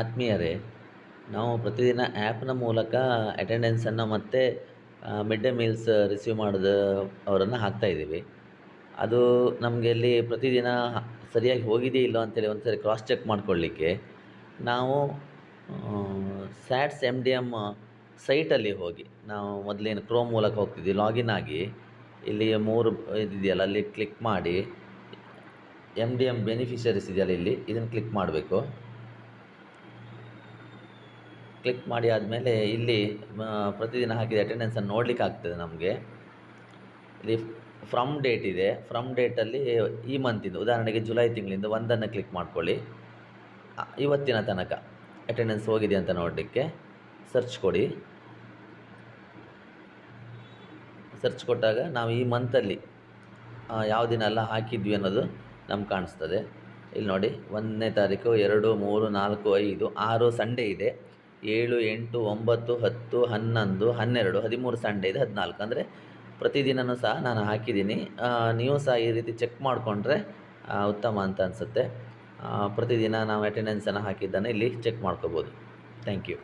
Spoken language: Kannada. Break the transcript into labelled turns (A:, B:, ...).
A: ಆತ್ಮೀಯರೇ, ನಾವು ಪ್ರತಿದಿನ ಆ್ಯಪ್‌ನ ಮೂಲಕ ಅಟೆಂಡೆನ್ಸನ್ನು ಮತ್ತು ಮಿಡ್ ಡೇ ಮೀಲ್ಸ್ ರಿಸೀವ್ ಮಾಡೋದು ಅವರನ್ನು ಹಾಕ್ತಾಯಿದ್ದೀವಿ. ಅದು ನಮಗೆ ಇಲ್ಲಿ ಪ್ರತಿದಿನ ಸರಿಯಾಗಿ ಹೋಗಿದೆಯೋ ಇಲ್ಲೋ ಅಂತೇಳಿ ಒಂದು ಸರಿ ಕ್ರಾಸ್ ಚೆಕ್ ಮಾಡ್ಕೊಳ್ಳಿಕ್ಕೆ ನಾವು ಸ್ಯಾಟ್ಸ್ ಎಮ್ ಡಿ ಎಮ್ ಸೈಟಲ್ಲಿ ಹೋಗಿ ನಾವು ಮೊದಲೇನು ಕ್ರೋಮ್ ಮೂಲಕ ಹೋಗ್ತಿದ್ವಿ ಲಾಗಿನ್ ಆಗಿ ಇಲ್ಲಿ 3 ಇದಿದೆಯಲ್ಲ ಅಲ್ಲಿ ಕ್ಲಿಕ್ ಮಾಡಿ ಎಮ್ ಡಿ ಎಮ್ ಬೆನಿಫಿಷರೀಸ್ ಇದೆಯಲ್ಲ ಇಲ್ಲಿ ಇದನ್ನು ಕ್ಲಿಕ್ ಮಾಡಬೇಕು. ಕ್ಲಿಕ್ ಮಾಡಿ ಆದಮೇಲೆ ಇಲ್ಲಿ ಪ್ರತಿದಿನ ಹಾಕಿದ ಅಟೆಂಡೆನ್ಸನ್ನು ನೋಡಲಿಕ್ಕೆ ಆಗ್ತದೆ ನಮಗೆ. ಇಲ್ಲಿ ಫ್ರಮ್ ಡೇಟ್ ಇದೆ. ಫ್ರಮ್ ಡೇಟಲ್ಲಿ ಈ ಮಂತಿಂದು ಉದಾಹರಣೆಗೆ ಜುಲೈ ತಿಂಗಳಿಂದ 1 ಕ್ಲಿಕ್ ಮಾಡ್ಕೊಳ್ಳಿ. ಇವತ್ತಿನ ತನಕ ಅಟೆಂಡೆನ್ಸ್ ಹೋಗಿದೆ ಅಂತ ನೋಡಲಿಕ್ಕೆ ಸರ್ಚ್ ಕೊಡಿ. ಸರ್ಚ್ ಕೊಟ್ಟಾಗ ನಾವು ಈ ಮಂತಲ್ಲಿ ಯಾವ ದಿನ ಎಲ್ಲ ಹಾಕಿದ್ವಿ ಅನ್ನೋದು ನಮ್ಗೆ ಕಾಣಿಸ್ತದೆ. ಇಲ್ಲಿ ನೋಡಿ 1ನೇ ತಾರೀಕು 2, 3, 4, 5, 6 ಸಂಡೇ ಇದೆ. 7, 8, 9, 10, 11, 12, 13 ಸಂಡೇ ಇದೆ. 14 ಅಂದರೆ ಪ್ರತಿದಿನವೂ ಸಹ ನಾನು ಹಾಕಿದ್ದೀನಿ. ನೀವು ಸಹ ಈ ರೀತಿ ಚೆಕ್ ಮಾಡಿಕೊಂಡ್ರೆ ಉತ್ತಮ ಅಂತ ಅನಿಸುತ್ತೆ. ಪ್ರತಿದಿನ ನಾವು ಅಟೆಂಡೆನ್ಸನ್ನು ಹಾಕಿದ್ದನ್ನು ಇಲ್ಲಿ ಚೆಕ್ ಮಾಡ್ಕೋಬೋದು. Thank you.